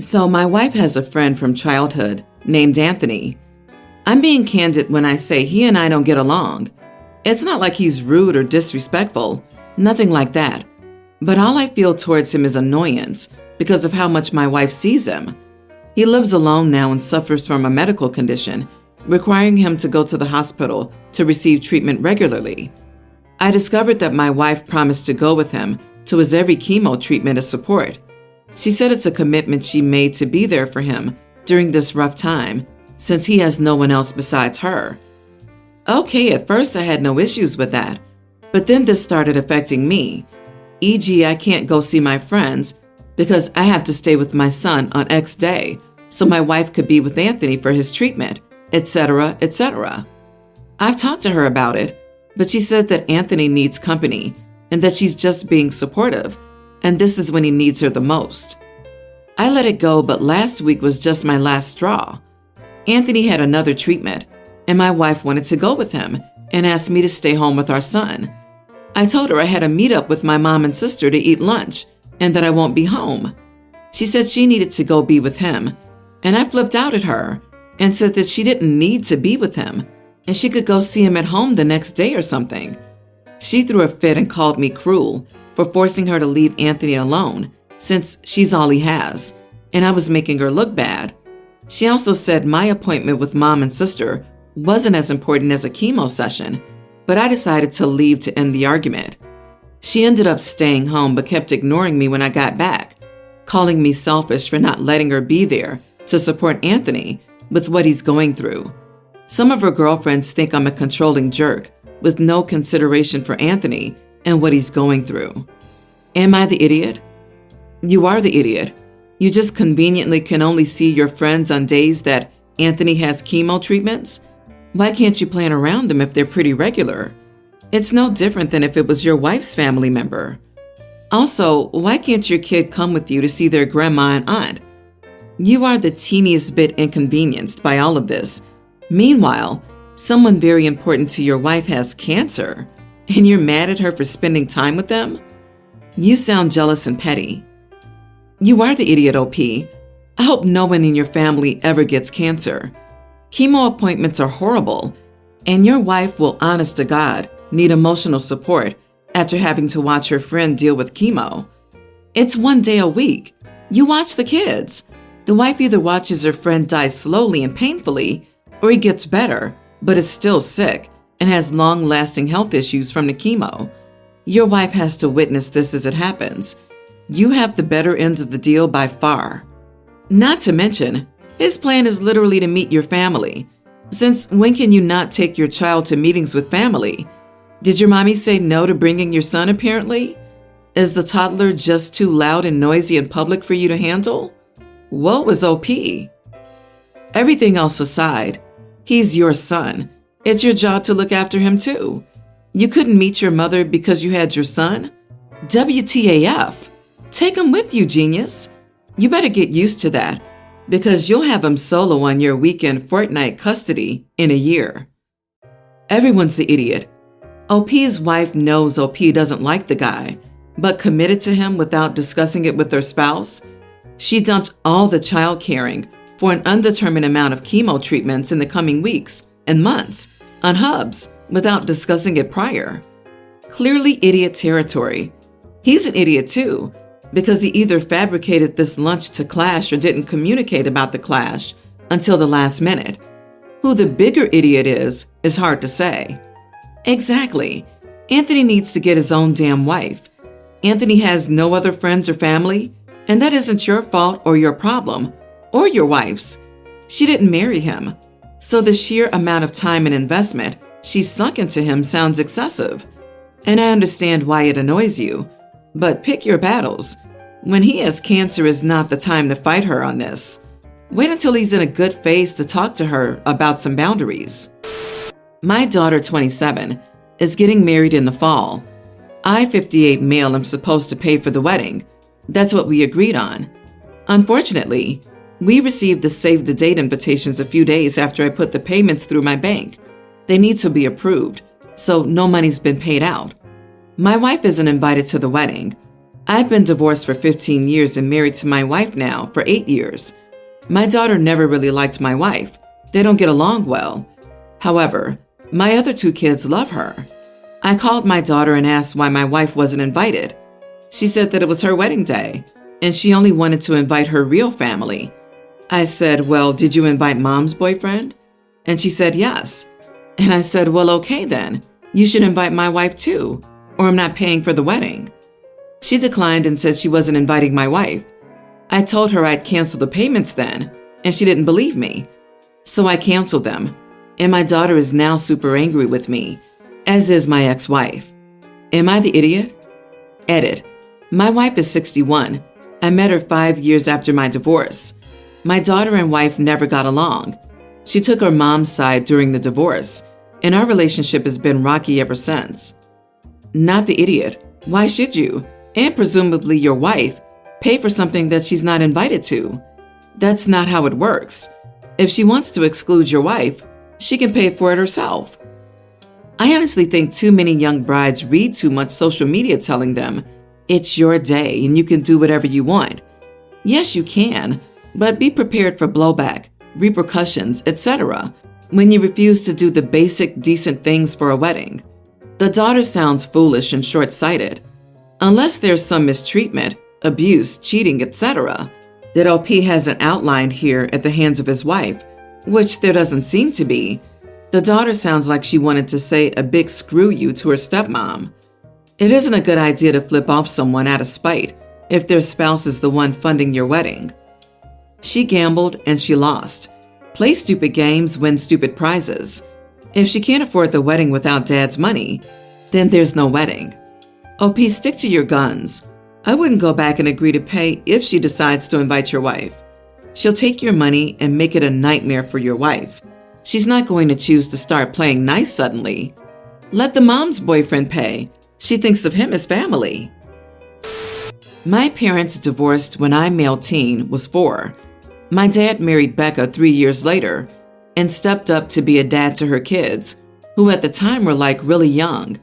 So my wife has a friend from childhood named Anthony. I'm being candid when I say he and I don't get along. It's not like he's rude or disrespectful, nothing like that. But all I feel towards him is annoyance because of how much my wife sees him. He lives alone now and suffers from a medical condition, requiring him to go to the hospital to receive treatment regularly. I discovered that my wife promised to go with him to his every chemo treatment as support. She said it's a commitment she made to be there for him during this rough time, since he has no one else besides her. Okay, at first I had no issues with that, but then this started affecting me. E.g., I can't go see my friends because I have to stay with my son on X day so my wife could be with Anthony for his treatment, etc., etc. I've talked to her about it, but she said that Anthony needs company and that she's just being supportive, and this is when he needs her the most. I let it go, but last week was just my last straw. Anthony had another treatment, and my wife wanted to go with him and asked me to stay home with our son. I told her I had a meetup with my mom and sister to eat lunch and that I won't be home. She said she needed to go be with him, and I flipped out at her and said that she didn't need to be with him and she could go see him at home the next day or something. She threw a fit and called me cruel for forcing her to leave Anthony alone since she's all he has, and I was making her look bad. She also said my appointment with mom and sister wasn't as important as a chemo session, but I decided to leave to end the argument. She ended up staying home but kept ignoring me when I got back, calling me selfish for not letting her be there to support Anthony with what he's going through. Some of her girlfriends think I'm a controlling jerk with no consideration for Anthony and what he's going through. Am I the idiot? You are the idiot. You just conveniently can only see your friends on days that Anthony has chemo treatments. Why can't you plan around them if they're pretty regular? It's no different than if it was your wife's family member. Also, why can't your kid come with you to see their grandma and aunt? You are the teeniest bit inconvenienced by all of this. Meanwhile, someone very important to your wife has cancer, and you're mad at her for spending time with them? You sound jealous and petty. You are the idiot, OP. I hope no one in your family ever gets cancer. Chemo appointments are horrible, and your wife will, honest to God, need emotional support after having to watch her friend deal with chemo. It's 1 day a week. You watch the kids. The wife either watches her friend die slowly and painfully, or he gets better, but is still sick and has long-lasting health issues from the chemo. Your wife has to witness this as it happens. You have the better end of the deal by far. Not to mention, his plan is literally to meet your family. Since when can you not take your child to meetings with family? Did your mommy say no to bringing your son apparently? Is the toddler just too loud and noisy in public for you to handle? Woe is OP. Everything else aside, he's your son. It's your job to look after him too. You couldn't meet your mother because you had your son? WTAF. Take him with you, genius. You better get used to that, because you'll have him solo on your weekend fortnight custody in a year. Everyone's the idiot. OP's wife knows OP doesn't like the guy, but committed to him without discussing it with her spouse. She dumped all the child caring for an undetermined amount of chemo treatments in the coming weeks and months on Hubs without discussing it prior. Clearly idiot territory. He's an idiot too, because he either fabricated this lunch to clash or didn't communicate about the clash until the last minute. Who the bigger idiot is hard to say. Exactly. Anthony needs to get his own damn wife. Anthony has no other friends or family, and that isn't your fault or your problem, or your wife's. She didn't marry him, so the sheer amount of time and investment she sunk into him sounds excessive. And I understand why it annoys you, but pick your battles. When he has cancer is not the time to fight her on this. Wait until he's in a good phase to talk to her about some boundaries. My daughter, 27, is getting married in the fall. I, 58 male, am supposed to pay for the wedding. That's what we agreed on. Unfortunately, we received the save the date invitations a few days after I put the payments through my bank. They need to be approved, so no money's been paid out. My wife isn't invited to the wedding. I've been divorced for 15 years and married to my wife now for 8 years. My daughter never really liked my wife. They don't get along well. However, my other 2 kids love her. I called my daughter and asked why my wife wasn't invited. She said that it was her wedding day, and she only wanted to invite her real family. I said, well, did you invite mom's boyfriend? And she said yes. And I said, well, okay then. You should invite my wife too, or I'm not paying for the wedding. She declined and said she wasn't inviting my wife. I told her I'd cancel the payments then, and she didn't believe me. So I canceled them, and my daughter is now super angry with me, as is my ex-wife. Am I the idiot? Edit. My wife is 61. I met her 5 years after my divorce. My daughter and wife never got along. She took her mom's side during the divorce, and our relationship has been rocky ever since. Not the idiot. Why should you, and presumably your wife, pay for something that she's not invited to? That's not how it works. If she wants to exclude your wife, she can pay for it herself. I honestly think too many young brides read too much social media telling them, it's your day and you can do whatever you want. Yes, you can, but be prepared for blowback, repercussions, etc. when you refuse to do the basic, decent things for a wedding. The daughter sounds foolish and short-sighted. Unless there's some mistreatment, abuse, cheating, etc., that OP hasn't outlined here at the hands of his wife, which there doesn't seem to be, the daughter sounds like she wanted to say a big screw you to her stepmom. It isn't a good idea to flip off someone out of spite if their spouse is the one funding your wedding. She gambled and she lost. Play stupid games, win stupid prizes. If she can't afford the wedding without dad's money, then there's no wedding. OP, stick to your guns. I wouldn't go back and agree to pay if she decides to invite your wife. She'll take your money and make it a nightmare for your wife. She's not going to choose to start playing nice suddenly. Let the mom's boyfriend pay. She thinks of him as family. My parents divorced when I, male teen, was 4. My dad married Becca 3 years later and stepped up to be a dad to her kids, who at the time were like really young.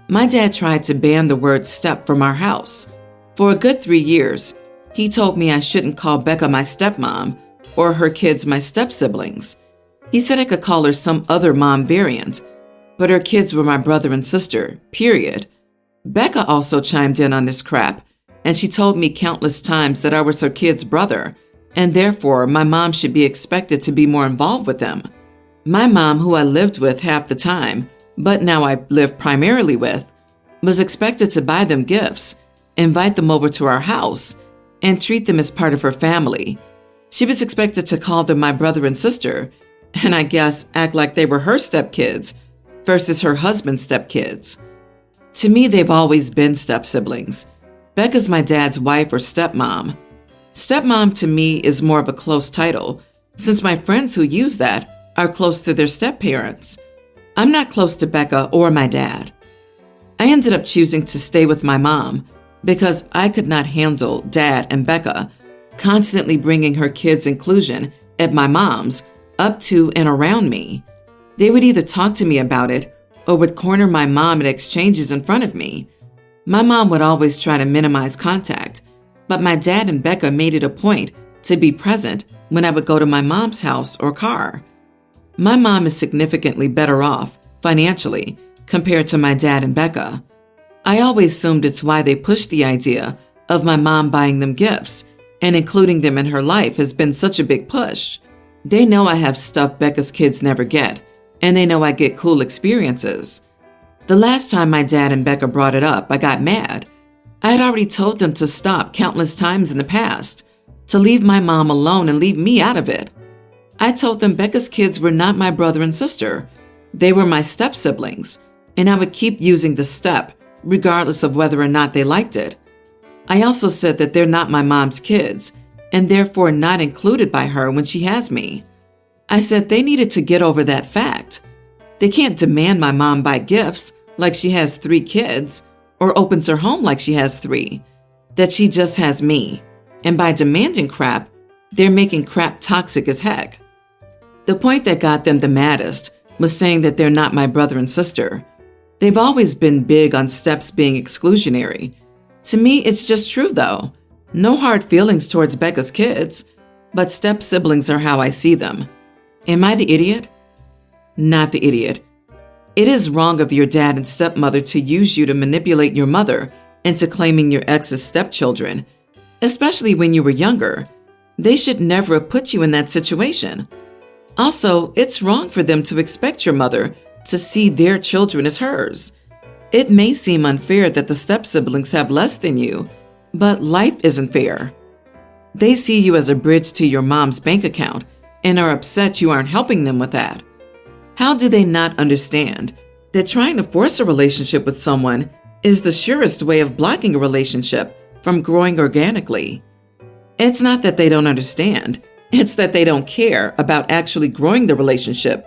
My dad tried to ban the word step from our house. For a good 3 years, he told me I shouldn't call Becca my stepmom or her kids my step-siblings. He said I could call her some other mom variant, but her kids were my brother and sister, period. Becca also chimed in on this crap, and she told me countless times that I was her kid's brother, and therefore my mom should be expected to be more involved with them. My mom, who I lived with half the time, but now I live primarily with, was expected to buy them gifts, invite them over to our house, and treat them as part of her family. She was expected to call them my brother and sister, and I guess act like they were her stepkids versus her husband's stepkids. To me, they've always been step-siblings. Becca's my dad's wife or stepmom. Stepmom to me is more of a close title, since my friends who use that are close to their step-parents. I'm not close to Becca or my dad. I ended up choosing to stay with my mom because I could not handle Dad and Becca constantly bringing her kids' inclusion at my mom's up to and around me. They would either talk to me about it or would corner my mom at exchanges in front of me. My mom would always try to minimize contact, but my dad and Becca made it a point to be present when I would go to my mom's house or car. My mom is significantly better off financially compared to my dad and Becca. I always assumed it's why they pushed the idea of my mom buying them gifts and including them in her life has been such a big push. They know I have stuff Becca's kids never get, and they know I get cool experiences. The last time my dad and Becca brought it up, I got mad. I had already told them to stop countless times in the past, to leave my mom alone and leave me out of it. I told them Becca's kids were not my brother and sister. They were my step-siblings, and I would keep using the step, regardless of whether or not they liked it. I also said that they're not my mom's kids, and therefore not included by her when she has me. I said they needed to get over that fact. They can't demand my mom buy gifts like she has 3 kids, or opens her home like she has 3, that she just has me. And by demanding crap, they're making crap toxic as heck. The point that got them the maddest was saying that they're not my brother and sister. They've always been big on steps being exclusionary. To me, it's just true though. No hard feelings towards Becca's kids, but step-siblings are how I see them. Am I the idiot? Not the idiot. It is wrong of your dad and stepmother to use you to manipulate your mother into claiming your ex's stepchildren, especially when you were younger. They should never have put you in that situation. Also, it's wrong for them to expect your mother to see their children as hers. It may seem unfair that the step-siblings have less than you, but life isn't fair. They see you as a bridge to your mom's bank account and are upset you aren't helping them with that. How do they not understand that trying to force a relationship with someone is the surest way of blocking a relationship from growing organically? It's not that they don't understand, it's that they don't care about actually growing the relationship.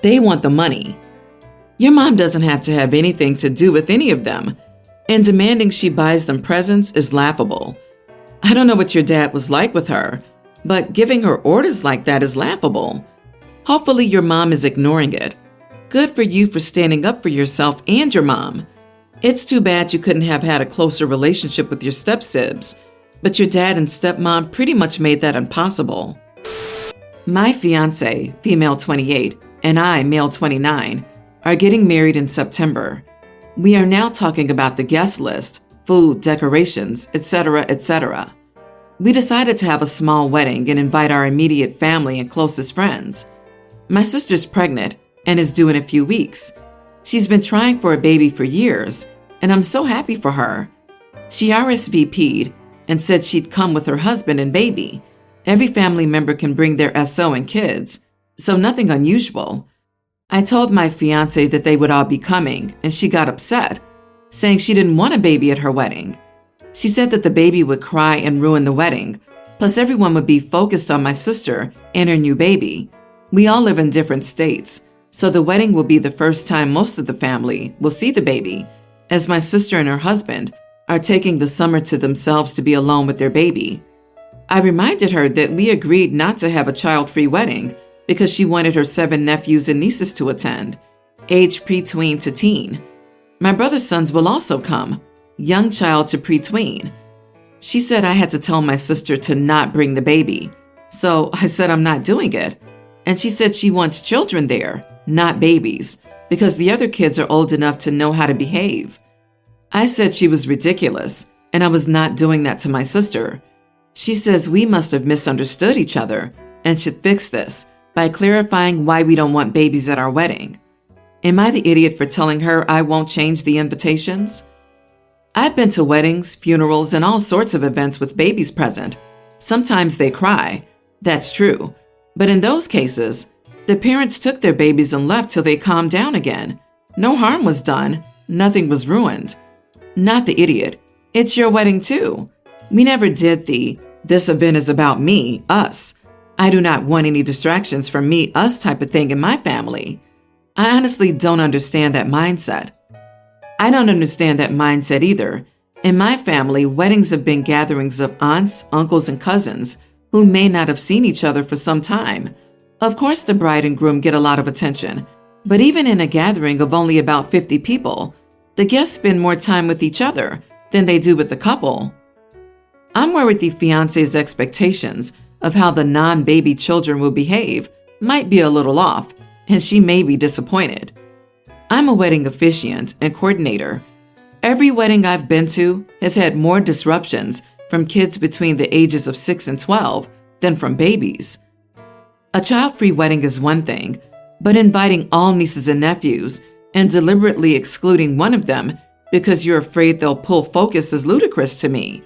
They want the money. Your mom doesn't have to have anything to do with any of them, and demanding she buys them presents is laughable. I don't know what your dad was like with her, but giving her orders like that is laughable. Hopefully your mom is ignoring it. Good for you for standing up for yourself and your mom. It's too bad you couldn't have had a closer relationship with your step-sibs, but your dad and stepmom pretty much made that impossible. My fiance, female 28, and I, male 29, are getting married in September. We are now talking about the guest list, food, decorations, etc., etc. We decided to have a small wedding and invite our immediate family and closest friends. My sister's pregnant and is due in a few weeks. She's been trying for a baby for years, and I'm so happy for her. She RSVP'd and said she'd come with her husband and baby. Every family member can bring their SO and kids, so nothing unusual. I told my fiance that they would all be coming, and she got upset, saying she didn't want a baby at her wedding. She said that the baby would cry and ruin the wedding, plus everyone would be focused on my sister and her new baby. We all live in different states, so the wedding will be the first time most of the family will see the baby, as my sister and her husband are taking the summer to themselves to be alone with their baby. I reminded her that we agreed not to have a child-free wedding because she wanted her 7 nephews and nieces to attend, aged pre-tween to teen. My brother's sons will also come, young child to pre-tween. She said I had to tell my sister to not bring the baby, so I said I'm not doing it. And she said she wants children there, not babies, because the other kids are old enough to know how to behave. I said she was ridiculous, and I was not doing that to my sister. She says we must have misunderstood each other and should fix this by clarifying why we don't want babies at our wedding. Am I the idiot for telling her I won't change the invitations? I've been to weddings, funerals, and all sorts of events with babies present. Sometimes they cry. That's true. But in those cases, the parents took their babies and left till they calmed down again. No harm was done. Nothing was ruined. Not the idiot. It's your wedding too. We never did this event is about me, us. I do not want any distractions from me, us type of thing in my family. I honestly don't understand that mindset. I don't understand that mindset either. In my family, weddings have been gatherings of aunts, uncles, and cousins who may not have seen each other for some time. Of course, the bride and groom get a lot of attention, but even in a gathering of only about 50 people, the guests spend more time with each other than they do with the couple. I'm worried the fiance's expectations of how the non-baby children will behave might be a little off, and she may be disappointed. I'm a wedding officiant and coordinator. Every wedding I've been to has had more disruptions from kids between the ages of 6 and 12 than from babies. A child-free wedding is one thing, but inviting all nieces and nephews and deliberately excluding one of them because you're afraid they'll pull focus is ludicrous to me.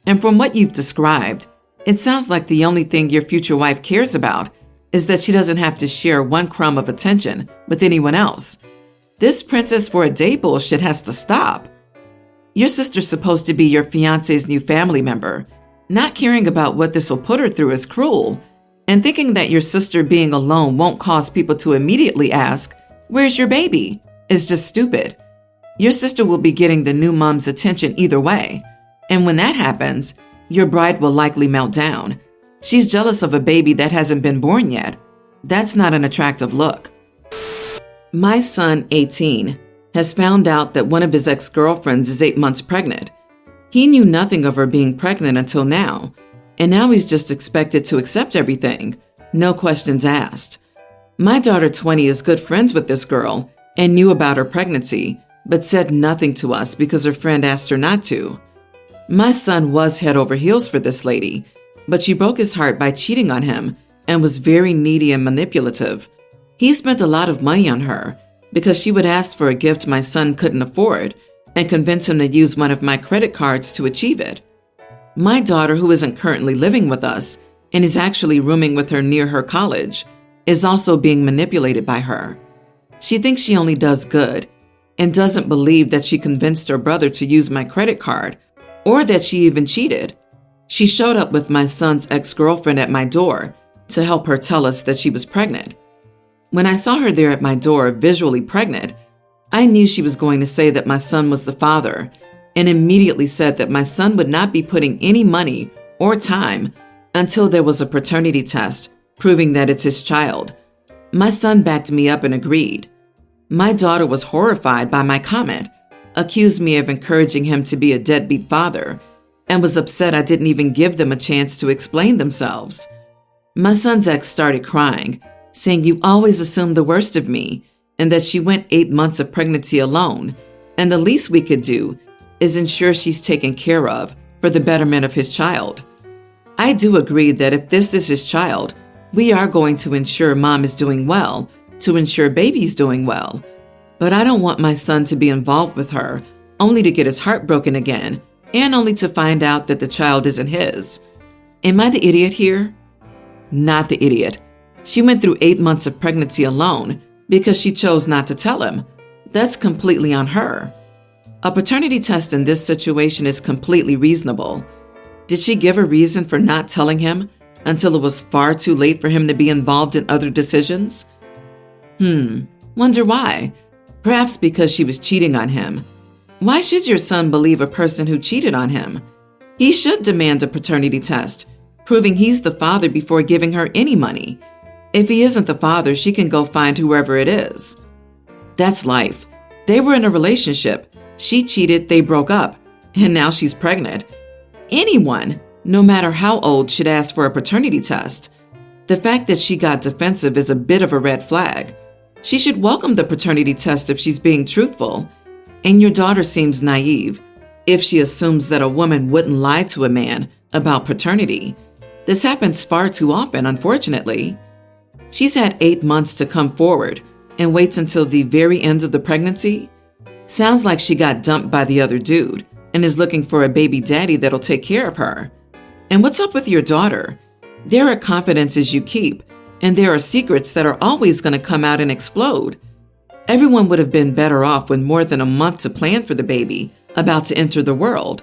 And from what you've described, it sounds like the only thing your future wife cares about is that she doesn't have to share one crumb of attention with anyone else. This princess for a day bullshit has to stop. Your sister's supposed to be your fiance's new family member. Not caring about what this will put her through is cruel, and thinking that your sister being alone won't cause people to immediately ask, "Where's your baby?" is just stupid. Your sister will be getting the new mom's attention either way, and when that happens, your bride will likely melt down. She's jealous of a baby that hasn't been born yet. That's not an attractive look. My son, 18, has found out that one of his ex-girlfriends is 8 months pregnant. He knew nothing of her being pregnant until now, and now he's just expected to accept everything, no questions asked. My daughter 20 is good friends with this girl and knew about her pregnancy, but said nothing to us because her friend asked her not to. My son was head over heels for this lady, but she broke his heart by cheating on him and was very needy and manipulative. He spent a lot of money on her because she would ask for a gift my son couldn't afford and convince him to use one of my credit cards to achieve it. My daughter, who isn't currently living with us and is actually rooming with her near her college, is also being manipulated by her. She thinks she only does good and doesn't believe that she convinced her brother to use my credit card or that she even cheated. She showed up with my son's ex-girlfriend at my door to help her tell us that she was pregnant. When I saw her there at my door, visually pregnant, I knew she was going to say that my son was the father and immediately said that my son would not be putting any money or time until there was a paternity test proving that it's his child. My son backed me up and agreed. My daughter was horrified by my comment, accused me of encouraging him to be a deadbeat father, and was upset I didn't even give them a chance to explain themselves. My son's ex started crying, saying you always assume the worst of me, and that she went 8 months of pregnancy alone, and the least we could do is ensure she's taken care of for the betterment of his child. I do agree that if this is his child, we are going to ensure mom is doing well, to ensure baby's doing well. But I don't want my son to be involved with her, only to get his heart broken again, and only to find out that the child isn't his. Am I the idiot here? Not the idiot. She went through 8 months of pregnancy alone because she chose not to tell him. That's completely on her. A paternity test in this situation is completely reasonable. Did she give a reason for not telling him until it was far too late for him to be involved in other decisions? Wonder why? Perhaps because she was cheating on him. Why should your son believe a person who cheated on him? He should demand a paternity test, proving he's the father before giving her any money. If he isn't the father, she can go find whoever it is. That's life. They were in a relationship. She cheated, they broke up, and now she's pregnant. Anyone, no matter how old, should ask for a paternity test. The fact that she got defensive is a bit of a red flag. She should welcome the paternity test if she's being truthful. And your daughter seems naive if she assumes that a woman wouldn't lie to a man about paternity. This happens far too often, unfortunately. She's had 8 months to come forward and waits until the very end of the pregnancy. Sounds like she got dumped by the other dude and is looking for a baby daddy that'll take care of her. And what's up with your daughter? There are confidences you keep, and there are secrets that are always going to come out and explode. Everyone would have been better off with more than a month to plan for the baby about to enter the world.